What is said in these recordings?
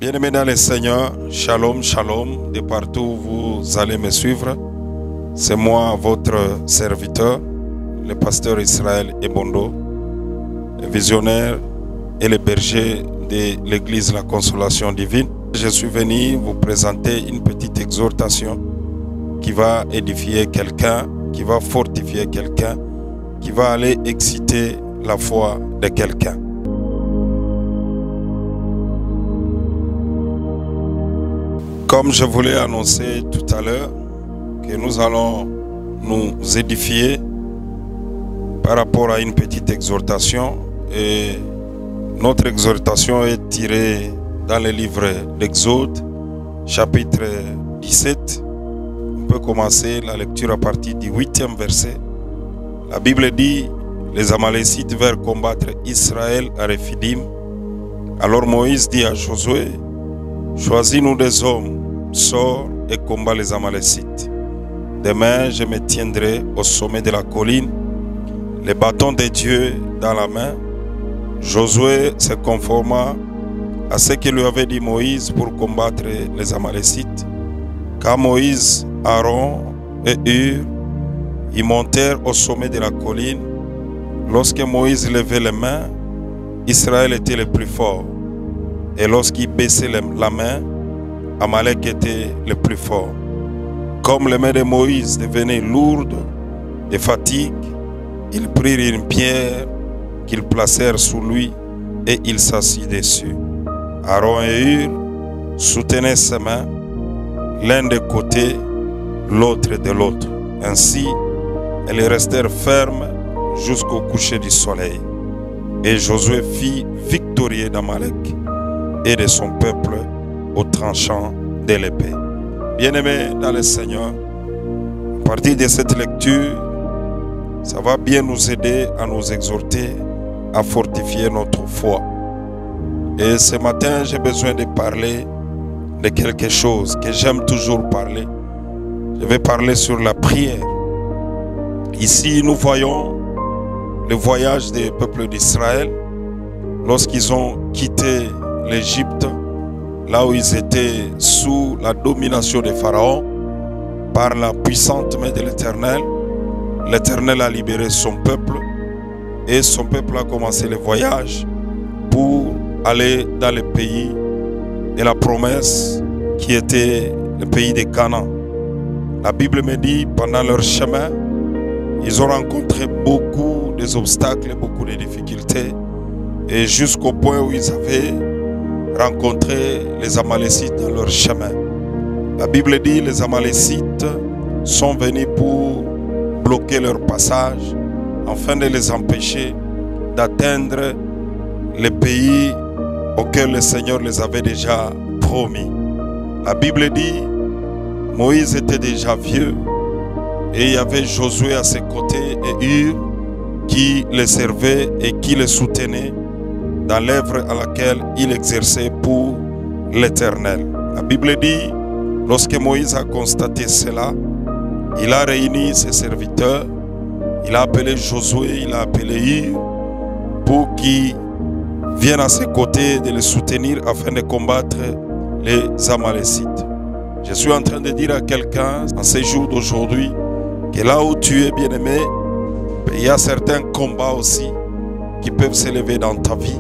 Bien-aimés dans le Seigneur, shalom, shalom, de partout où vous allez me suivre. C'est moi, votre serviteur, le pasteur Israël Ebondo, le visionnaire et le berger de l'église La Consolation Divine. Je suis venu vous présenter une petite exhortation qui va édifier quelqu'un, qui va fortifier quelqu'un, qui va aller exciter la foi de quelqu'un. Comme je voulais annoncer tout à l'heure, que nous allons nous édifier par rapport à une petite exhortation. Et notre exhortation est tirée dans le livre d'Exode, chapitre 17. On peut commencer la lecture à partir du 8e verset. La Bible dit: les Amalécites vinrent combattre Israël à Rephidim. Alors Moïse dit à Josué: choisis-nous des hommes, sors et combat les Amalécites. Demain, je me tiendrai au sommet de la colline, le bâton de Dieu dans la main. Josué se conforma à ce que lui avait dit Moïse pour combattre les Amalécites. Quand Moïse, Aaron et Hur y montèrent au sommet de la colline, lorsque Moïse levait les mains, Israël était le plus fort. Et lorsqu'il baissait la main, Amalek était le plus fort. Comme les mains de Moïse devenaient lourdes de fatigue, ils prirent une pierre qu'ils placèrent sous lui et il s'assit dessus. Aaron et Hur soutenaient ses mains, l'un de côté, l'autre de l'autre. Ainsi, elles restèrent fermes jusqu'au coucher du soleil. Et Josué fit victorieux d'Amalek et de son peuple au tranchant de l'épée. Bien-aimés dans le Seigneur, à partir de cette lecture, ça va bien nous aider à nous exhorter à fortifier notre foi. Et ce matin, j'ai besoin de parler de quelque chose que j'aime toujours parler. Je vais parler sur la prière. Ici, nous voyons le voyage des peuples d'Israël lorsqu'ils ont quitté l'Égypte, là où ils étaient sous la domination de Pharaon. Par la puissante main de l'Éternel, l'Éternel a libéré son peuple et son peuple a commencé le voyage pour aller dans le pays de la promesse qui était le pays de Canaan. La Bible me dit, pendant leur chemin, ils ont rencontré beaucoup d'obstacles, beaucoup de difficultés, et jusqu'au point où ils avaient rencontré les Amalécites dans leur chemin. La Bible dit: les Amalécites sont venus pour bloquer leur passage afin de les empêcher d'atteindre le pays auquel le Seigneur les avait déjà promis. La Bible dit: Moïse était déjà vieux et il y avait Josué à ses côtés et Hur qui les servait et qui les soutenait dans l'œuvre à laquelle il exerçait pour l'Éternel. La Bible dit: lorsque Moïse a constaté cela, il a réuni ses serviteurs, il a appelé Josué, il a appelé Hur pour qu'ils viennent à ses côtés de les soutenir afin de combattre les Amalécites. Je suis en train de dire à quelqu'un en ces jours d'aujourd'hui que là où tu es, bien-aimé, il y a certains combats aussi qui peuvent s'élever dans ta vie.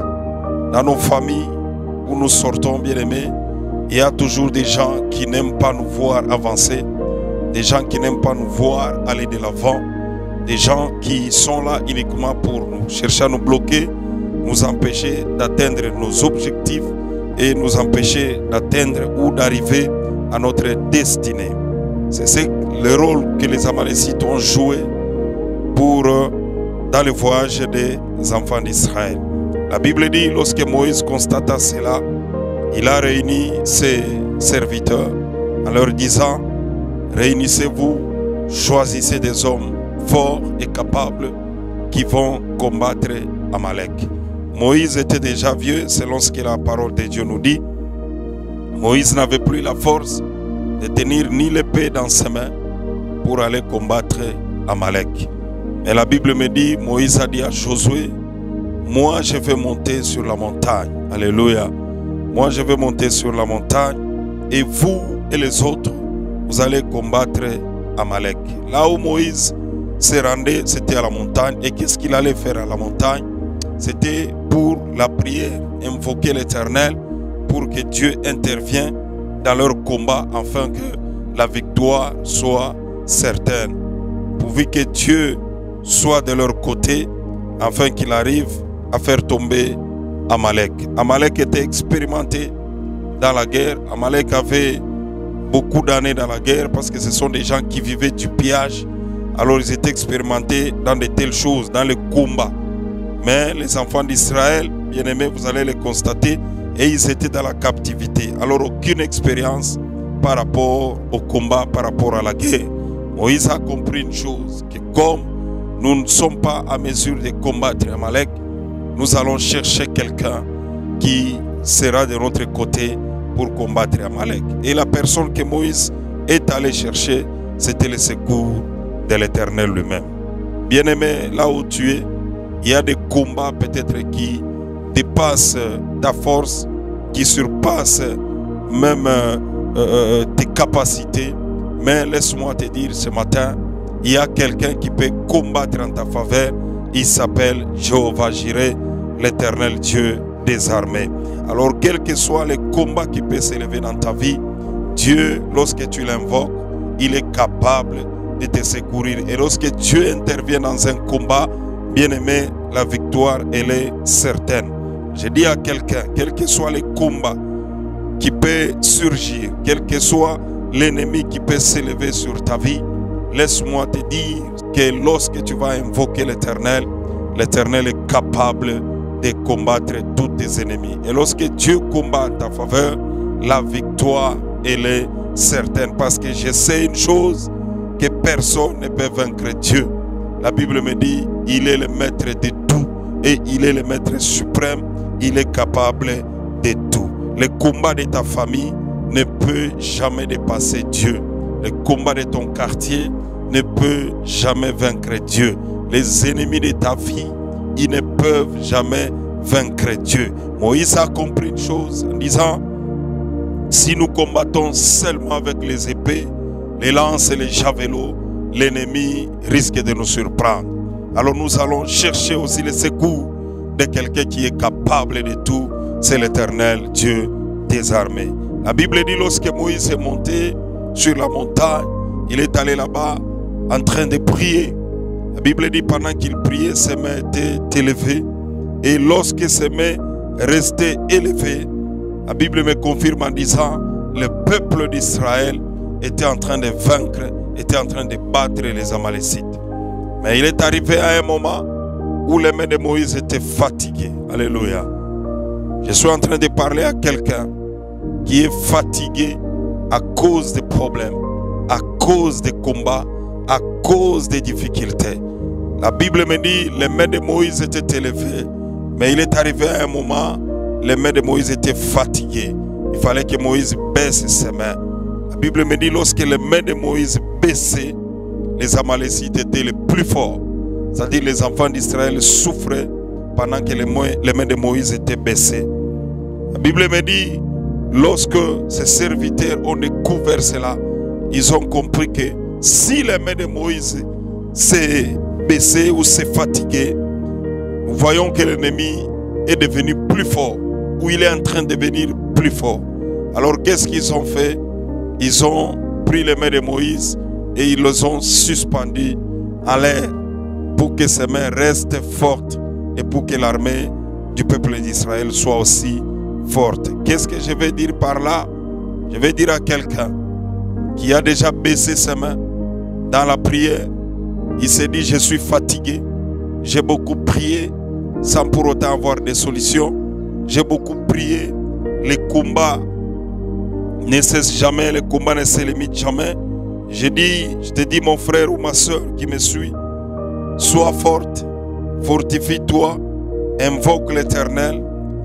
Dans nos familles où nous sortons, bien-aimés, il y a toujours des gens qui n'aiment pas nous voir avancer, des gens qui n'aiment pas nous voir aller de l'avant, des gens qui sont là uniquement pour nous chercher à nous bloquer, nous empêcher d'atteindre nos objectifs et nous empêcher d'atteindre ou d'arriver à notre destinée. C'est le rôle que les Amalécites ont joué dans le voyage des enfants d'Israël. La Bible dit, lorsque Moïse constata cela, il a réuni ses serviteurs en leur disant: réunissez-vous, choisissez des hommes forts et capables qui vont combattre Amalek. Moïse était déjà vieux, selon ce que la parole de Dieu nous dit. Moïse n'avait plus la force de tenir ni l'épée dans ses mains pour aller combattre Amalek. Mais la Bible me dit, Moïse a dit à Josué: moi je vais monter sur la montagne. Alléluia. moi je vais monter sur la montagne et vous et les autres, vous allez combattre Amalek. Là où Moïse s'est rendu, c'était à la montagne. Et qu'est-ce qu'il allait faire à la montagne? C'était pour la prière, invoquer l'Éternel pour que Dieu intervienne dans leur combat afin que la victoire soit certaine. Pourvu que Dieu soit de leur côté afin qu'il arrive à faire tomber Amalek. Amalek était expérimenté dans la guerre. Amalek avait beaucoup d'années dans la guerre parce que ce sont des gens qui vivaient du pillage. Alors ils étaient expérimentés dans de telles choses, dans le combat. Mais les enfants d'Israël, bien aimés, vous allez les constater, et ils étaient dans la captivité. Alors aucune expérience par rapport au combat, par rapport à la guerre. Moïse a compris une chose, que comme nous ne sommes pas à mesure de combattre Amalek, nous allons chercher quelqu'un qui sera de notre côté pour combattre Amalek. Et la personne que Moïse est allé chercher, c'était le secours de l'Éternel lui-même. Bien-aimé, là où tu es, il y a des combats peut-être qui dépassent ta force, qui surpassent même tes capacités. Mais laisse-moi te dire ce matin, il y a quelqu'un qui peut combattre en ta faveur. Il s'appelle Jéhovah Jireh, l'Éternel Dieu des armées. Alors quel que soit le combat qui peut s'élever dans ta vie, Dieu, lorsque tu l'invoques, il est capable de te secourir. Et lorsque Dieu intervient dans un combat, bien-aimé, la victoire, elle est certaine. Je dis à quelqu'un, quel que soit le combat qui peut surgir, quel que soit l'ennemi qui peut s'élever sur ta vie, laisse-moi te dire que lorsque tu vas invoquer l'Éternel, l'Éternel est capable de combattre tous tes ennemis. Et lorsque Dieu combat en ta faveur, la victoire, elle est certaine. Parce que je sais une chose, que personne ne peut vaincre Dieu. La Bible me dit, il est le maître de tout. Et il est le maître suprême. Il est capable de tout. Le combat de ta famille ne peut jamais dépasser Dieu. Le combat de ton quartier ne peut jamais vaincre Dieu. Les ennemis de ta vie, ils ne peuvent jamais vaincre Dieu. Moïse a compris une chose en disant, si nous combattons seulement avec les épées, les lances et les javelots, l'ennemi risque de nous surprendre. Alors nous allons chercher aussi le secours de quelqu'un qui est capable de tout. C'est l'Éternel Dieu des armées. La Bible dit, lorsque Moïse est monté sur la montagne, il est allé là-bas en train de prier. La Bible dit, pendant qu'il priait, ses mains étaient élevées. Et lorsque ses mains restaient élevées, la Bible me confirme en disant, le peuple d'Israël était en train de vaincre, était en train de battre les Amalécites. Mais il est arrivé à un moment où les mains de Moïse étaient fatiguées. Alléluia. Je suis en train de parler à quelqu'un qui est fatigué à cause des problèmes, à cause des combats, à cause des difficultés. La Bible me dit, les mains de Moïse étaient élevées, mais il est arrivé à un moment, les mains de Moïse étaient fatiguées. Il fallait que Moïse baisse ses mains. La Bible me dit, lorsque les mains de Moïse baissaient, les Amalécites étaient les plus forts. C'est-à-dire les enfants d'Israël souffraient pendant que les mains de Moïse étaient baissées. La Bible me dit, lorsque ces serviteurs ont découvert cela, ils ont compris que si les mains de Moïse s'est baissées ou s'est fatiguées, nous voyons que l'ennemi est devenu plus fort, ou il est en train de devenir plus fort. Alors qu'est-ce qu'ils ont fait? Ils ont pris les mains de Moïse et ils les ont suspendues en l'air pour que ses mains restent fortes et pour que l'armée du peuple d'Israël soit aussi forte. Qu'est-ce que je vais dire par là? Je vais dire à quelqu'un qui a déjà baissé ses mains dans la prière. Il s'est dit, je suis fatigué, j'ai beaucoup prié sans pour autant avoir des solutions. J'ai beaucoup prié, les combats ne cessent jamais, les combats ne se limitent jamais. Je te dis mon frère ou ma soeur qui me suit, sois forte, fortifie-toi, invoque l'Éternel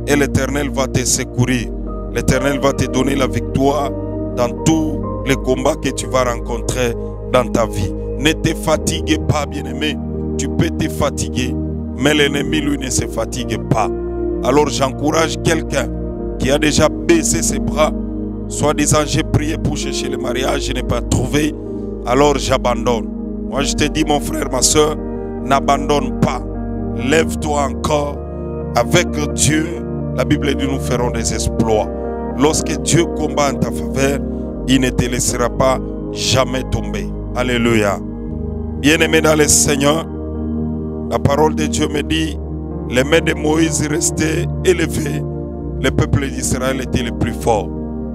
et l'Éternel va te secourir. L'Éternel va te donner la victoire dans tous les combats que tu vas rencontrer dans ta vie. Ne te fatigue pas, bien-aimé. Tu peux te fatiguer, mais l'ennemi, lui, ne se fatigue pas. Alors j'encourage quelqu'un qui a déjà baissé ses bras, soit disant j'ai prié pour chercher le mariage, je n'ai pas trouvé, alors j'abandonne. Moi je te dis mon frère, ma soeur, n'abandonne pas. Lève-toi encore. Avec Dieu, la Bible dit nous ferons des exploits. Lorsque Dieu combat en ta faveur, il ne te laissera pas jamais tomber. Alléluia. Bien-aimé dans le Seigneur, la parole de Dieu me dit, les mains de Moïse restaient élevées, le peuple d'Israël était le plus fort.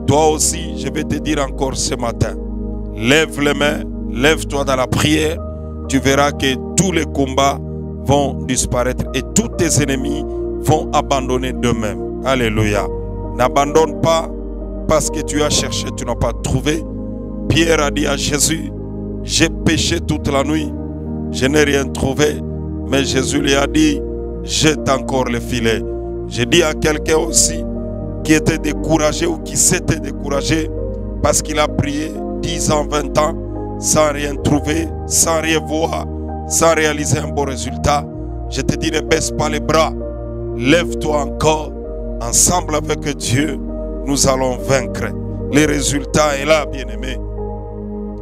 Toi aussi, je vais te dire encore ce matin, lève les mains, lève-toi dans la prière, tu verras que tous les combats vont disparaître et tous tes ennemis vont abandonner d'eux-mêmes. Alléluia. N'abandonne pas parce que tu as cherché, tu n'as pas trouvé. Pierre a dit à Jésus, j'ai péché toute la nuit, je n'ai rien trouvé. Mais Jésus lui a dit, jette encore le filet. J'ai dit à quelqu'un aussi qui était découragé ou qui s'était découragé parce qu'il a prié 10 ans, 20 ans sans rien trouver, sans rien voir, sans réaliser un bon résultat. Je te dis, ne baisse pas les bras. Lève-toi encore. Ensemble avec Dieu, nous allons vaincre. Le résultat est là, bien-aimé.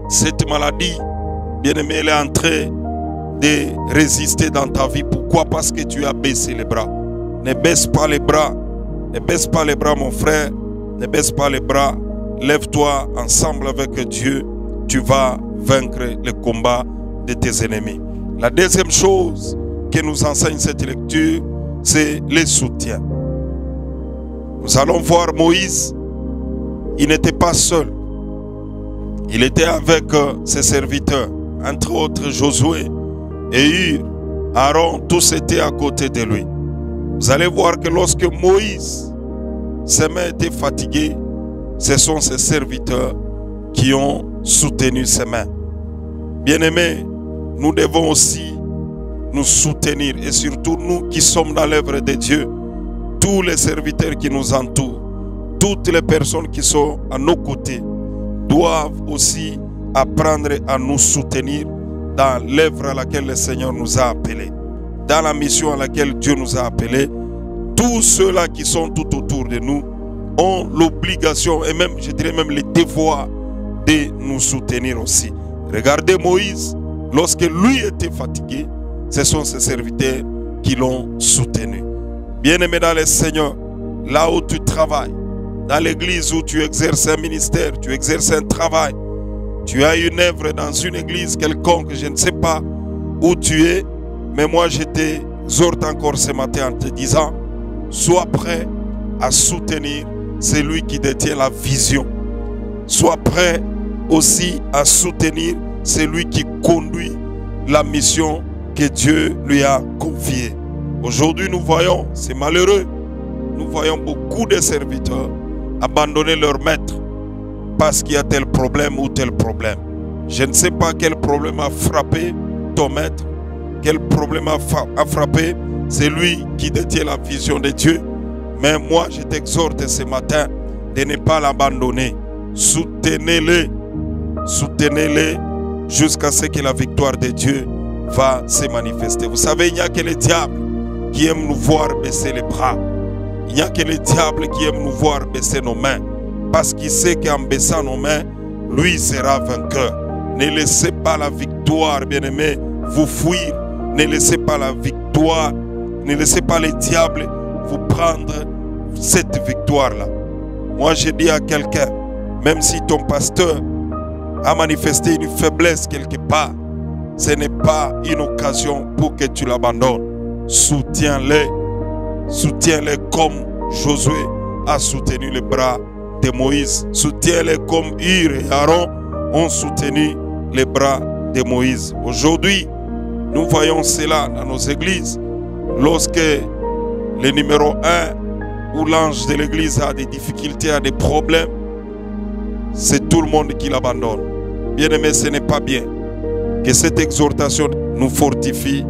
Cette maladie, bien-aimé, elle est en train de résister dans ta vie. Pourquoi? Parce que tu as baissé les bras. Ne baisse pas les bras. Ne baisse pas les bras, mon frère. Ne baisse pas les bras. Lève-toi ensemble avec Dieu. Tu vas vaincre le combat de tes ennemis. La deuxième chose que nous enseigne cette lecture, c'est le soutien. Nous allons voir Moïse. Il n'était pas seul. Il était avec ses serviteurs, entre autres Josué et Hur, Aaron, tous étaient à côté de lui. Vous allez voir que lorsque Moïse, ses mains étaient fatiguées, ce sont ses serviteurs qui ont soutenu ses mains. Bien-aimés, nous devons aussi nous soutenir, et surtout nous qui sommes dans l'œuvre de Dieu, tous les serviteurs qui nous entourent, toutes les personnes qui sont à nos côtés, doivent aussi apprendre à nous soutenir dans l'œuvre à laquelle le Seigneur nous a appelés, dans la mission à laquelle Dieu nous a appelés. Tous ceux-là qui sont tout autour de nous ont l'obligation et même, je dirais même le devoir de nous soutenir aussi. Regardez Moïse, lorsque lui était fatigué, ce sont ses serviteurs qui l'ont soutenu. Bien-aimé dans le Seigneur, là où tu travailles, dans l'église où tu exerces un ministère, tu exerces un travail, tu as une œuvre dans une église quelconque, je ne sais pas où tu es, mais moi je t'exhorte encore ce matin en te disant, sois prêt à soutenir celui qui détient la vision. Sois prêt aussi à soutenir celui qui conduit la mission que Dieu lui a confiée. Aujourd'hui nous voyons, c'est malheureux, nous voyons beaucoup de serviteurs abandonner leur maître parce qu'il y a tel problème ou tel problème. Je ne sais pas quel problème a frappé ton maître, quel problème a frappé celui qui détient la vision de Dieu. Mais moi je t'exhorte ce matin de ne pas l'abandonner. Soutenez-le, soutenez-le jusqu'à ce que la victoire de Dieu va se manifester. Vous savez, il n'y a que le diable qui aime nous voir baisser les bras. Il n'y a que le diable qui aime nous voir baisser nos mains. Parce qu'il sait qu'en baissant nos mains, lui sera vainqueur. Ne laissez pas la victoire, bien-aimés, vous fuir. Ne laissez pas la victoire, ne laissez pas le diable vous prendre cette victoire-là. Moi, je dis à quelqu'un, même si ton pasteur a manifesté une faiblesse quelque part, ce n'est pas une occasion pour que tu l'abandonnes. Soutiens-le. Soutiens-le comme Josué a soutenu les bras de Moïse. Soutiens-le comme Hur et Aaron ont soutenu les bras de Moïse. Aujourd'hui, nous voyons cela dans nos églises. Lorsque le numéro 1 ou l'ange de l'église a des difficultés, a des problèmes, c'est tout le monde qui l'abandonne. Bien-aimé, ce n'est pas bien. Que cette exhortation nous fortifie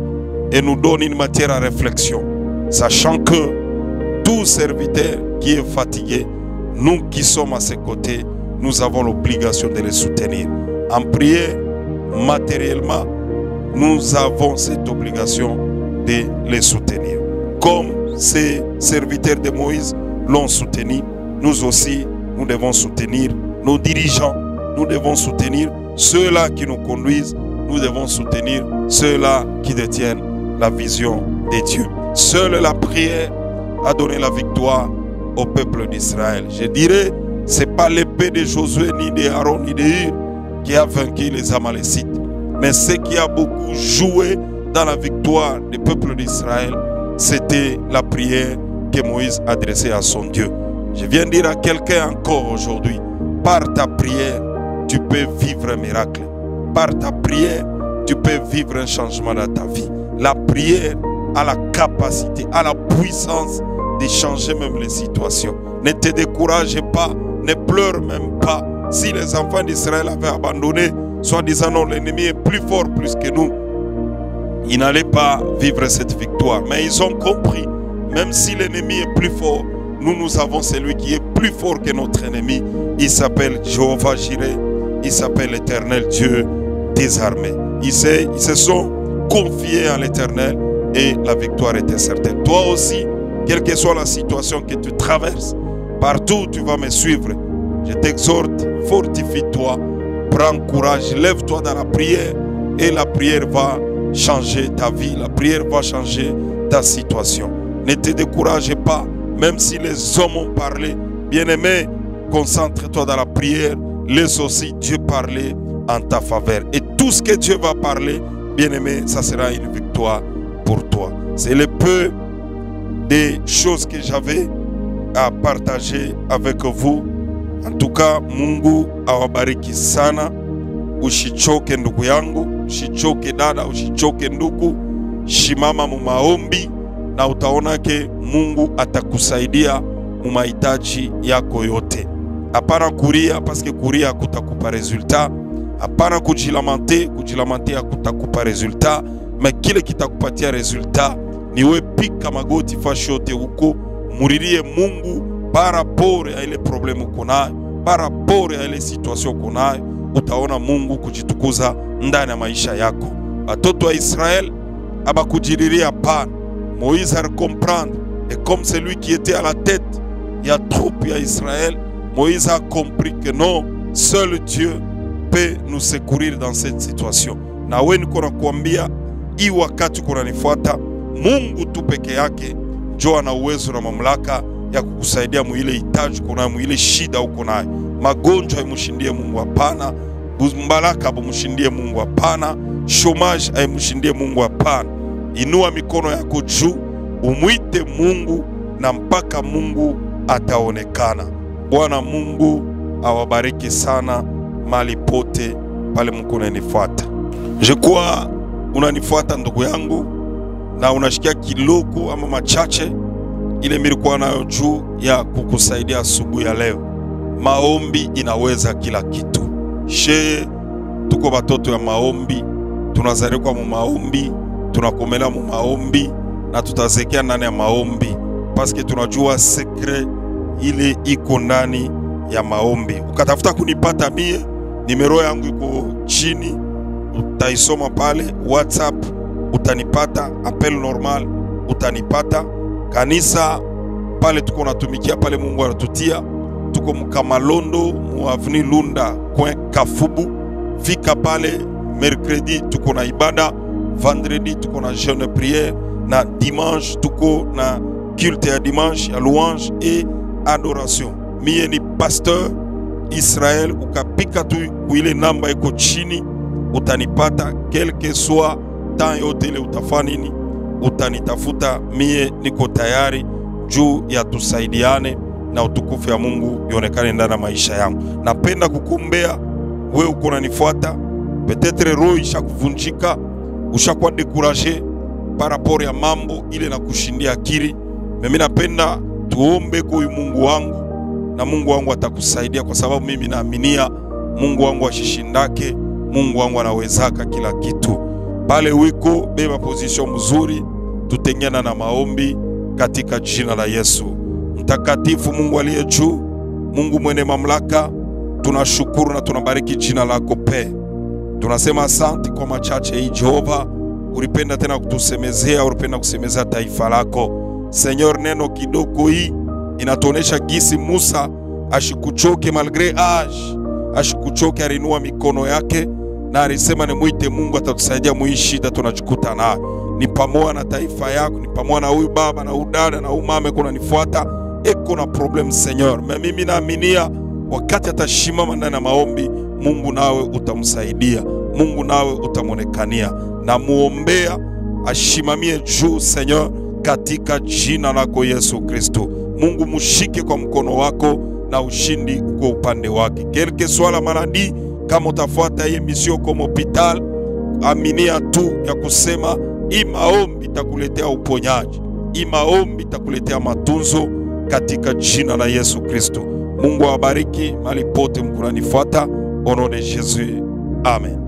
et nous donne une matière à réflexion. Sachant que tout serviteur qui est fatigué, nous qui sommes à ses côtés, nous avons l'obligation de les soutenir. En prière, matériellement, nous avons cette obligation de les soutenir. Comme ces serviteurs de Moïse l'ont soutenu. Nous aussi, nous devons soutenir nos dirigeants. Nous devons soutenir ceux-là qui nous conduisent. Nous devons soutenir ceux-là qui détiennent la vision de Dieu. Seule la prière a donné la victoire au peuple d'Israël. Je dirais, ce n'est pas l'épée de Josué, ni de Aaron, ni de Hur qui a vaincu les Amalécites. Mais ce qui a beaucoup joué dans la victoire du peuple d'Israël, c'était la prière que Moïse adressait à son Dieu. Je viens dire à quelqu'un encore aujourd'hui, par ta prière, tu peux vivre un miracle. Par ta prière, tu peux vivre un changement dans ta vie. La prière a la capacité, a la puissance de changer même les situations. Ne te décourage pas, ne pleure même pas. Si les enfants d'Israël avaient abandonné, soit disant non, l'ennemi est plus fort plus que nous, ils n'allaient pas vivre cette victoire. Mais ils ont compris, même si l'ennemi est plus fort, nous avons celui qui est plus fort que notre ennemi. Il s'appelle Jéhovah Jireh, il s'appelle l'Éternel Dieu des armées. Ils se sont confiés en l'Éternel et la victoire était certaine. Toi aussi, quelle que soit la situation que tu traverses, partout où tu vas me suivre, je t'exhorte, fortifie-toi, prends courage, lève-toi dans la prière et la prière va changer ta vie, la prière va changer ta situation. Ne te décourage pas, même si les hommes ont parlé. Bien-aimé, concentre-toi dans la prière, laisse aussi Dieu parler en ta faveur. Et tout ce que Dieu va parler, bien-aimé, ça sera une victoire pour toi. C'est le peu des choses que j'avais à partager avec vous. En tout cas, Mungu awabariki sana. Ushichoke ndugu yangu, ushichoke dada, ushichoke ndugu. Shimama mu maombi na utaona ke Mungu atakusaidia mu mahitaji yako yote. Hapana kuria, paske kuria hakutakupa resultat. Hapana kujilamante hakutakupa resultat. Mais kile kitakupatia resultat ni we pika magoti fashi yote huko, muririe Mungu par rapport ya ile problemu kunayo, par rapport ya ile situation kunayo. Utaona Mungu kujitukuza ndani ya maisha yako. Watoto wa Israël abakujiriria pana. Moïse a comprendre, et comme celui qui était à la tête, il y a troupe ya Israël, Moïse a compris que non, seul Dieu peut nous secourir dans cette situation. Na wewe niko nakuambia, hii wakati kunanifuata, Mungu tu peke yake ndio ana uwezo na mamlaka ya kukusaidia muile hitaji kuna muile shida uko nayo. Magonjwa imshindie Mungu hapana, mbaraka bumshindie Mungu hapana, chômage aimshindie Mungu hapana. Inua mikono yako juu, umuite Mungu na mpaka Mungu ataonekana. Bwana Mungu awabariki sana mali pote pale mko unanifuata. Je crois unanifuata ndugu yangu na unashikia kiloko ama machache ile nilikuwa nayo juu ya kukusaidia asubuhi ya leo. Maombi inaweza kila kitu. Tuko batoto ya maombi, tunazaliwa mu maombi, tunakomela mu maombi na tutazekea ndani ya maombi, paske tunajua secret ile iko ndani ya maombi. Ukatafuta kunipata mie, nimero yangu iko chini, utaisoma pale. WhatsApp utanipata, appel normal utanipata. Kanisa pale tuko natumikia pale Mungu anatutia, tuko Mkamalondo mu avenue Lunda coin Kafubu. Fika pale mercredi tuko na ibada, vendredi tuko na jeûne prière, na dimanche tuko na culte ya dimanche ya louange et adoration. Mie ni pasteur Israël. Ukapika tu kuile namba iko chini utanipata, quelque soit temps yote ile utafanya nini, utanitafuta. Mie niko tayari juu ya tusaidiane na utukufu ya Mungu ionekane ndani ya maisha yangu. Napenda kukumbea wewe uko unanifuata, peut-être roho ishakuvunjika, ushakuwa découragé par rapport ya mambo ile na kushindia akili. Mimi napenda tuombe kwa Mungu wangu na Mungu wangu atakusaidia, kwa sababu mimi naaminia Mungu wangu ashishindake, Mungu wangu anawezaka kila kitu. Pale wiko beba position mzuri, tutengena na maombi katika jina la Yesu. Mtakatifu Mungu aliye juu, Mungu mwenye mamlaka, tunashukuru na tunabariki jina lako pe. Tunasema asante kwa machache hii Jehova, ulipenda tena kutusemezea, ulipenda kusemezea taifa lako. Señor, neno kidogo hii inatuonesha gisi Musa ashikuchoke malgré âge, ashikuchoke, alinua mikono yake na alisema nimuite Mungu atatusaidia muishi shida tunachikuta nayo. Ni pamoja na taifa yako, ni pamoja na huyu baba na udada na umame kuna nifuata eko na problem Seigneur. Mimi naaminia wakati atashimama ndani ya maombi, Mungu nawe utamsaidia, Mungu nawe utamonekania, na muombea ashimamie juu Seigneur, katika jina lako Yesu Kristo. Mungu mushike kwa mkono wako na ushindi uko upande wake. Quelque soit la maladie, kama utafuata hii mission comme hospital, aminia tu ya kusema hii maombi itakuletea uponyaji, hii maombi itakuletea matunzo katika jina la Yesu Kristo. Mungu awabariki mahali pote mkunanifuata. Au nom de Jésus. Amen.